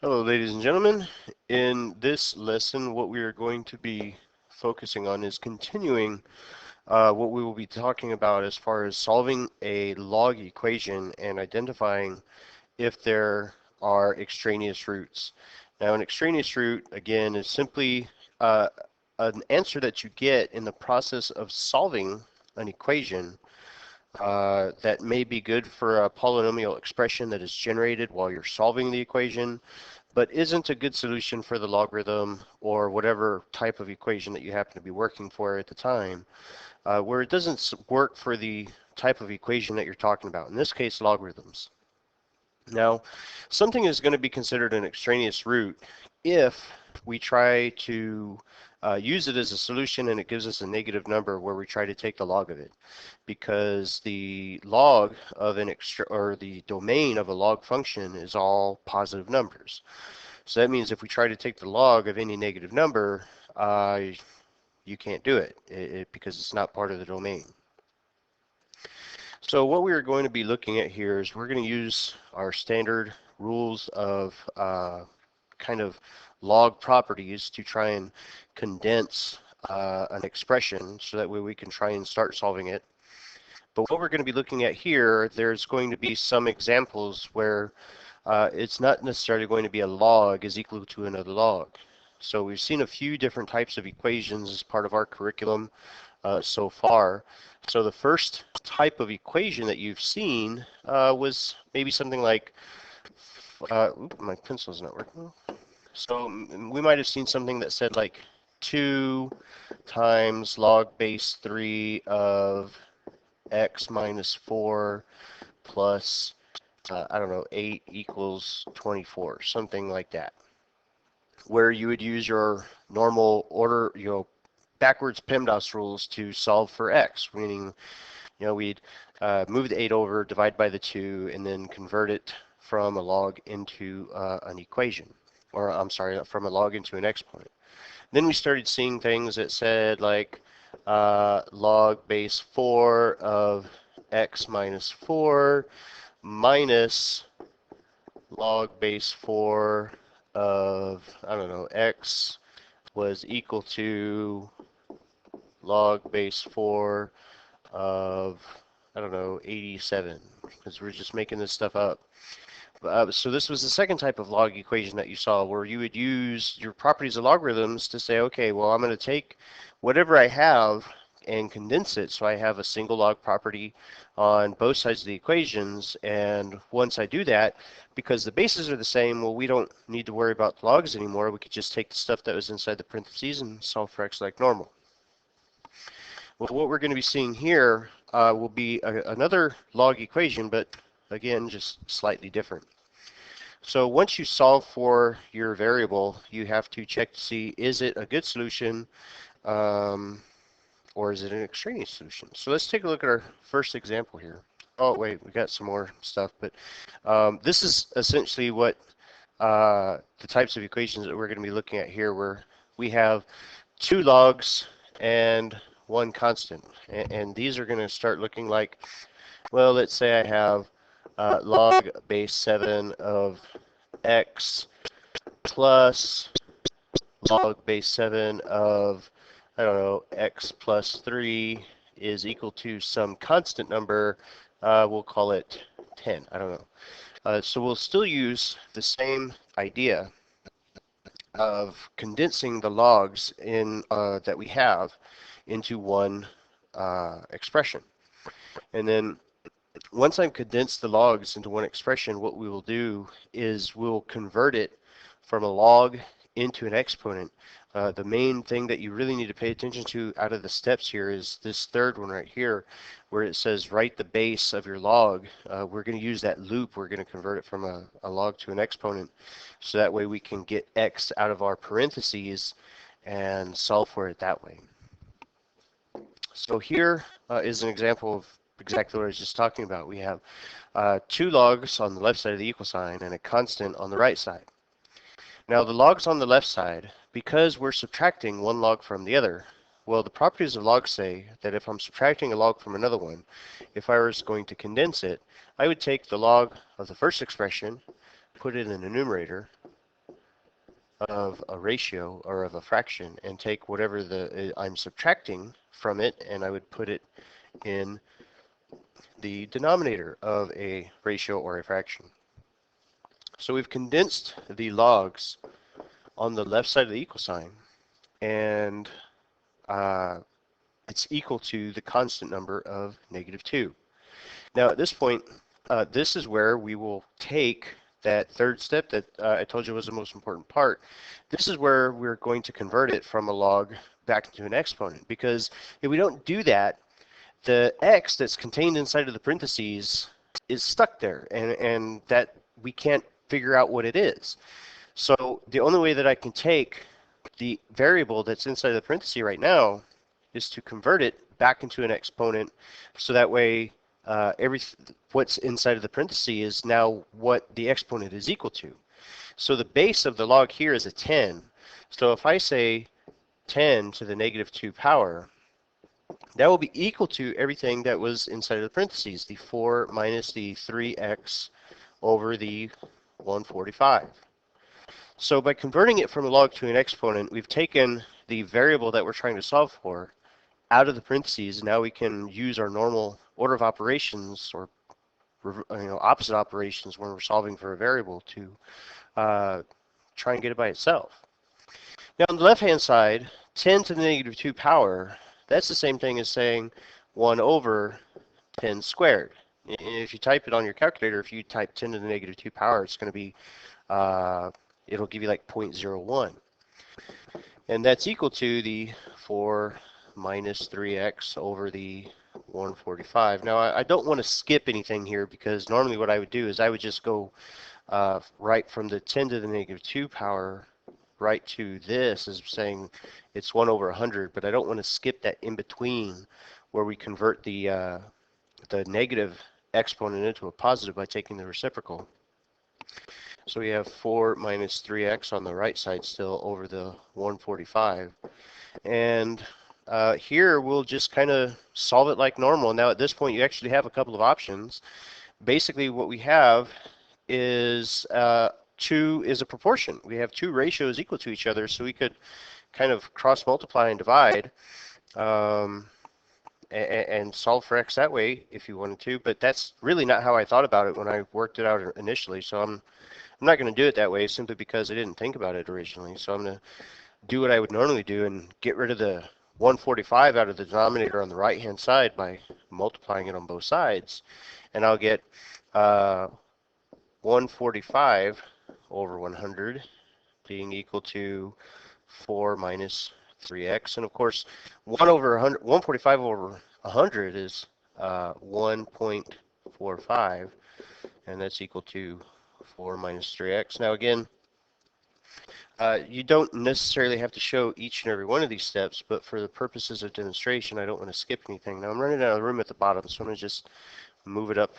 Hello, ladies and gentlemen. In this lesson, what we are going to be focusing on is continuing what we will be talking about as far as solving a log equation and identifying if there are extraneous roots. Now, an extraneous root, again, is simply uh, an answer that you get in the process of solving an equation that may be good for a polynomial expression that is generated while you're solving the equation, but isn't a good solution for the logarithm or whatever type of equation that you happen to be working for at the time, where it doesn't work for the type of equation that you're talking about, in this case, logarithms. Now, something is going to be considered an extraneous root if we try to use it as a solution and it gives us a negative number where we try to take the log of it, because the log of an or the domain of a log function is all positive numbers. So that means if we try to take the log of any negative number, you can't do it because it's not part of the domain. So what we are going to be looking at here is we're going to use our standard rules of kind of log properties to try and condense an expression so that way we can try and start solving it. But what we're going to be looking at here, there's going to be some examples where it's not necessarily going to be a log is equal to another log. So we've seen a few different types of equations as part of our curriculum so far. So the first type of equation that you've seen was maybe something like, my pencil's not working. So we might have seen something that said like 2 times log base 3 of x minus 4 plus, I don't know, 8 equals 24, something like that, where you would use your normal order, backwards PEMDAS rules to solve for x, meaning, we'd move the 8 over, divide by the 2, and then convert it from a log into an equation, or I'm sorry, from a log into an exponent. Then we started seeing things that said like log base 4 of x minus 4 minus log base 4 of, I don't know, x was equal to log base 4 of, I don't know, 87, because we're just making this stuff up. So this was the second type of log equation that you saw, where you would use your properties of logarithms to say, okay, well, I'm going to take whatever I have and condense it so I have a single log property on both sides of the equations. And once I do that, because the bases are the same, well, we don't need to worry about logs anymore. We could just take the stuff that was inside the parentheses and solve for x like normal. Well, what we're going to be seeing here will be another log equation, but again, just slightly different. So once you solve for your variable, you have to check to see, is it a good solution or is it an extraneous solution? So let's take a look at our first example here. Oh, wait, we got some more stuff, but this is essentially what the types of equations that we're going to be looking at here, where we have 2 logs and 1 constant. And these are going to start looking like, well, let's say I have log base 7 of x plus log base 7 of, I don't know, x plus 3 is equal to some constant number. We'll call it 10. I don't know. So we'll still use the same idea of condensing the logs in that we have into one expression. And then once I've condensed the logs into one expression, what we will do is we'll convert it from a log into an exponent. The main thing that you really need to pay attention to out of the steps here is this third one right here, where it says write the base of your log. We're going to use that loop. We're going to convert it from a log to an exponent, so that way we can get x out of our parentheses and solve for it that way. So here is an example of exactly what I was just talking about. We have 2 logs on the left side of the equal sign and a constant on the right side. Now the logs on the left side, because we're subtracting one log from the other, well, the properties of logs say that if I'm subtracting a log from another one, if I was going to condense it, I would take the log of the first expression, put it in the numerator, of a ratio or of a fraction and take whatever I'm subtracting from it, and I would put it in the denominator of a ratio or a fraction. So we've condensed the logs on the left side of the equal sign, and it's equal to the constant number of -2. Now at this point, this is where we will take that third step that I told you was the most important part. This is where we're going to convert it from a log back into an exponent, because if we don't do that, the x that's contained inside of the parentheses is stuck there, and that we can't figure out what it is. So the only way that I can take the variable that's inside of the parenthesis right now is to convert it back into an exponent, so that way what's inside of the parenthesis is now what the exponent is equal to. So the base of the log here is a 10. So if I say 10 to the -2 power, that will be equal to everything that was inside of the parentheses, the 4 minus the 3x over the 145. So by converting it from a log to an exponent, we've taken the variable that we're trying to solve for out of the parentheses. Now we can use our normal order of operations, or opposite operations when we're solving for a variable, to try and get it by itself. Now on the left hand side, 10 to the -2 power, that's the same thing as saying 1 over 10 squared. And if you type it on your calculator, if you type 10 to the -2 power, it's going to be, it'll give you like 0.01. And that's equal to the 4 minus 3x over the 145. Now I don't want to skip anything here, because normally what I would do is I would just go right from the 10 to the -2 power right to this as saying it's 1 over 100, but I don't want to skip that in between where we convert the negative exponent into a positive by taking the reciprocal. So we have 4 minus 3x on the right side still over the 145. And here we'll just kind of solve it like normal. Now at this point you actually have a couple of options. Basically what we have is 2 is a proportion. We have 2 ratios equal to each other, so we could kind of cross multiply and divide and solve for x that way if you wanted to, but that's really not how I thought about it when I worked it out initially. So I'm not going to do it that way simply because I didn't think about it originally. So I'm going to do what I would normally do and get rid of the 145 out of the denominator on the right hand side by multiplying it on both sides, and I'll get 145 over 100 being equal to 4 minus 3x. And of course, 145 over 100 is 1.45, and that's equal to 4 minus 3x. Now again, you don't necessarily have to show each and every one of these steps, but for the purposes of demonstration, I don't want to skip anything. Now I'm running out of room at the bottom, so I'm going to just move it up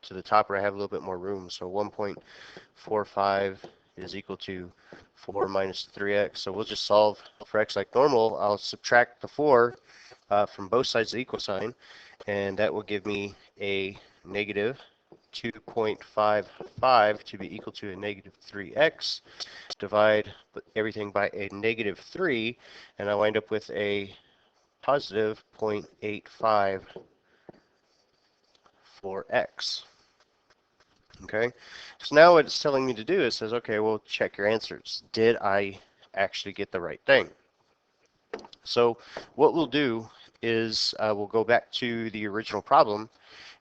to the top where I have a little bit more room. So 1.45 is equal to 4 minus 3x. So we'll just solve for x like normal. I'll subtract the 4 from both sides of the equal sign, and that will give me a negative 2.55 to be equal to a negative 3x. Divide everything by a negative 3, and I wind up with a positive 0.85 for x. Okay, so now what it's telling me to do is says, okay, well, check your answers. Did I actually get the right thing? So what we'll do is we'll go back to the original problem,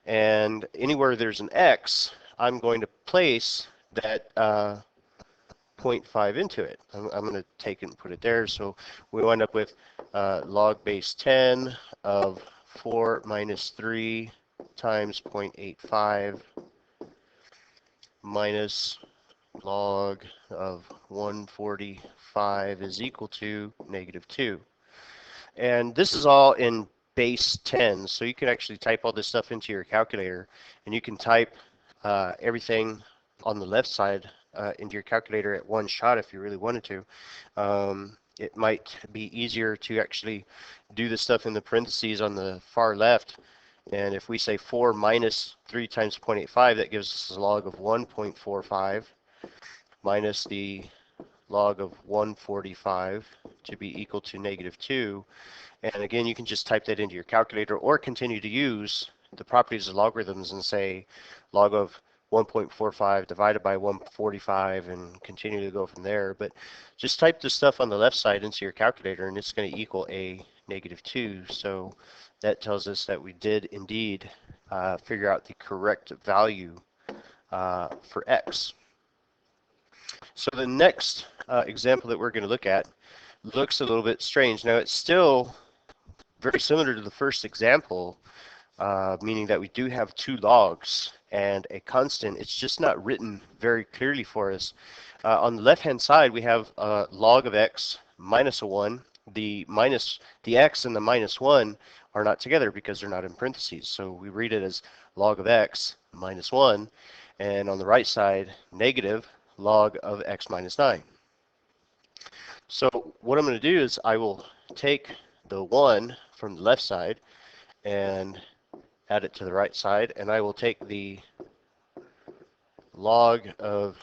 and anywhere there's an x, I'm going to place that 0.5 into it. I'm going to take it and put it there. So we wind up with log base 10 of 4 minus 3 times 0.85 minus log of 145 is equal to negative 2. And this is all in base 10, so you can actually type all this stuff into your calculator, and you can type everything on the left side into your calculator at one shot if you really wanted to. It might be easier to actually do the stuff in the parentheses on the far left. And if we say 4 minus 3 times 0.85, that gives us a log of 1.45 minus the log of 145 to be equal to -2. And again, you can just type that into your calculator or continue to use the properties of logarithms and say log of 1.45 divided by 145 and continue to go from there. But just type the stuff on the left side into your calculator and it's going to equal a -2. So that tells us that we did indeed figure out the correct value for x. So the next example that we're going to look at looks a little bit strange. Now it's still very similar to the first example, meaning that we do have two logs and a constant. It's just not written very clearly for us. On the left-hand side, we have a log of x minus a 1. The x and the -1 are not together because they're not in parentheses. So we read it as log of x minus 1. And on the right side, negative log of x minus 9. So what I'm going to do is I will take the 1 from the left side and add it to the right side, and I will take the log of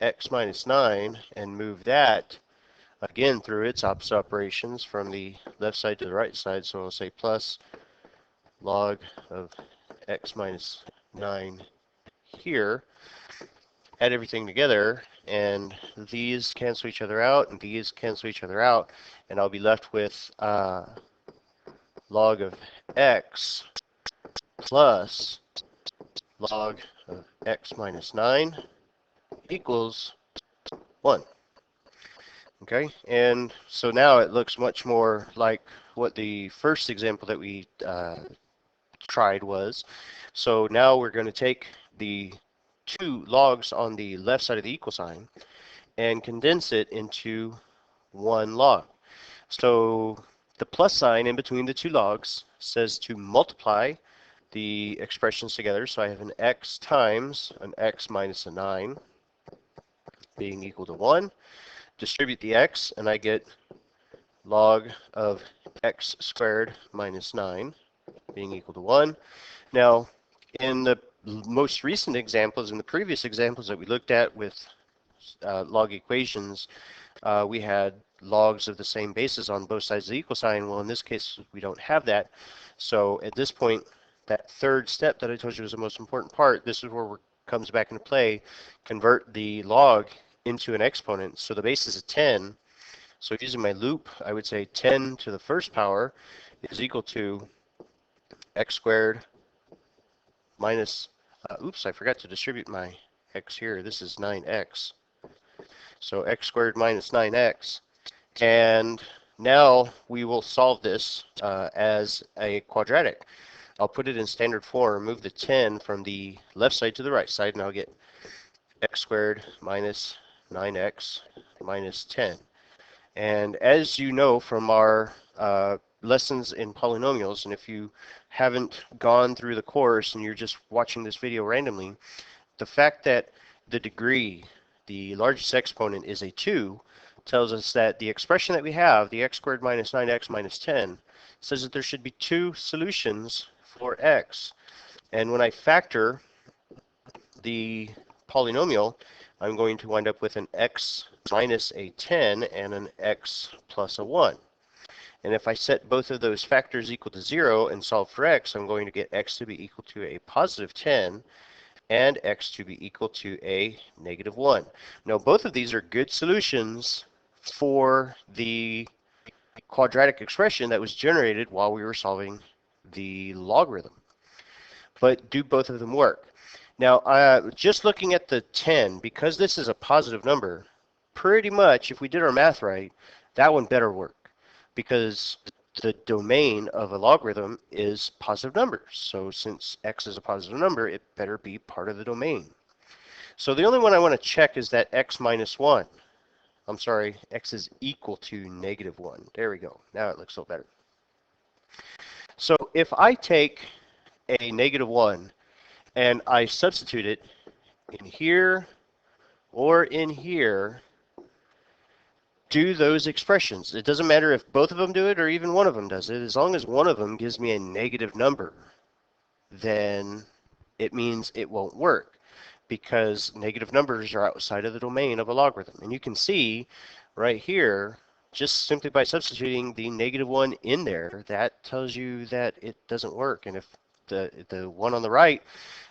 x minus 9 and move that again through its opposite operations from the left side to the right side. So I'll say plus log of x minus 9 here. Add everything together, and these cancel each other out, and these cancel each other out, and I'll be left with log of x plus log of x minus 9 equals 1. Okay, and so now it looks much more like what the first example that we tried was. So now we're going to take the two logs on the left side of the equal sign and condense it into one log. So the plus sign in between the two logs says to multiply the expressions together. So I have an x times an x minus a 9 being equal to 1. Distribute the x, and I get log of x squared minus 9 being equal to 1. Now, in the most recent examples, in the previous examples that we looked at with log equations, we had logs of the same basis on both sides of the equal sign. Well, in this case, we don't have that. So at this point, that third step that I told you was the most important part, this is where it comes back into play. Convert the log into an exponent. So the base is a 10. So using my loop, I would say 10 to the first power is equal to x squared minus, oops, I forgot to distribute my x here. This is 9x. So x squared minus 9x. And now we will solve this as a quadratic. I'll put it in standard form, move the 10 from the left side to the right side, and I'll get x squared minus 9x minus 10. And as you know from our lessons in polynomials, and if you haven't gone through the course and you're just watching this video randomly, the fact that the degree, the largest exponent, is a 2 tells us that the expression that we have, the x squared minus 9x minus 10, says that there should be two solutions for x. And when I factor the polynomial, I'm going to wind up with an x minus a 10 and an x plus a 1. And if I set both of those factors equal to 0 and solve for x, I'm going to get x to be equal to a positive 10 and x to be equal to a negative 1. Now, both of these are good solutions for the quadratic expression that was generated while we were solving the logarithm. But do both of them work? Now, just looking at the 10, because this is a positive number, pretty much, if we did our math right, that one better work, because the domain of a logarithm is positive numbers. So since x is a positive number, it better be part of the domain. So the only one I want to check is that x minus 1. I'm sorry, x is equal to negative 1. There we go. Now it looks a little better. So if I take a negative 1 and I substitute it in here or in here, do those expressions. It doesn't matter if both of them do it or even one of them does it. As long as one of them gives me a negative number, then it means it won't work. because negative numbers are outside of the domain of a logarithm. And you can see right here, just simply by substituting the -1 in there, that tells you that it doesn't work. And if the one on the right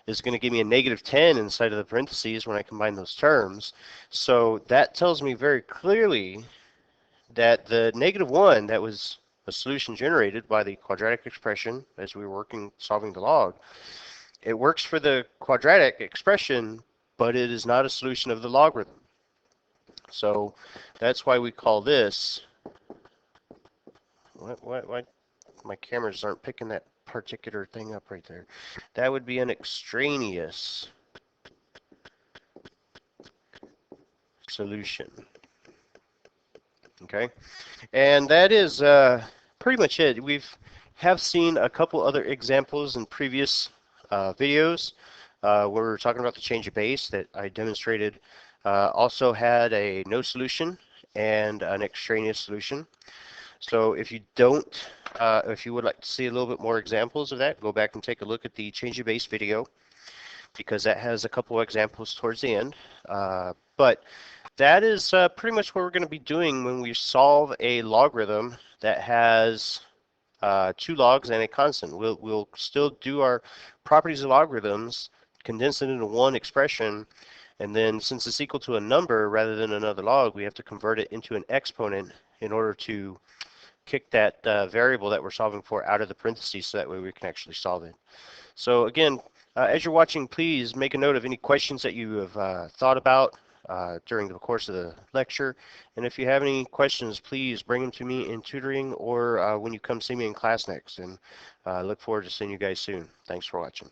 is going to give me a -10 inside of the parentheses when I combine those terms. So that tells me very clearly that the -1 that was a solution generated by the quadratic expression as we were solving the log, it works for the quadratic expression, but it is not a solution of the logarithm. So that's why we call this, what my cameras aren't picking that particular thing up right there. That would be an extraneous solution. Okay, and that is pretty much it. Have seen a couple other examples in previous videos where we were talking about the change of base that I demonstrated. Also had a no solution and an extraneous solution. So if you don't, if you would like to see a little bit more examples of that, go back and take a look at the change of base video, because that has a couple examples towards the end. But that is pretty much what we're going to be doing when we solve a logarithm that has 2 logs and a constant. We'll still do our properties of logarithms, condense it into one expression, and then since it's equal to a number rather than another log, we have to convert it into an exponent in order to kick that variable that we're solving for out of the parentheses, so that way we can actually solve it. So again, as you're watching, please make a note of any questions that you have thought about during the course of the lecture. And if you have any questions, please bring them to me in tutoring or when you come see me in class next. And I look forward to seeing you guys soon. Thanks for watching.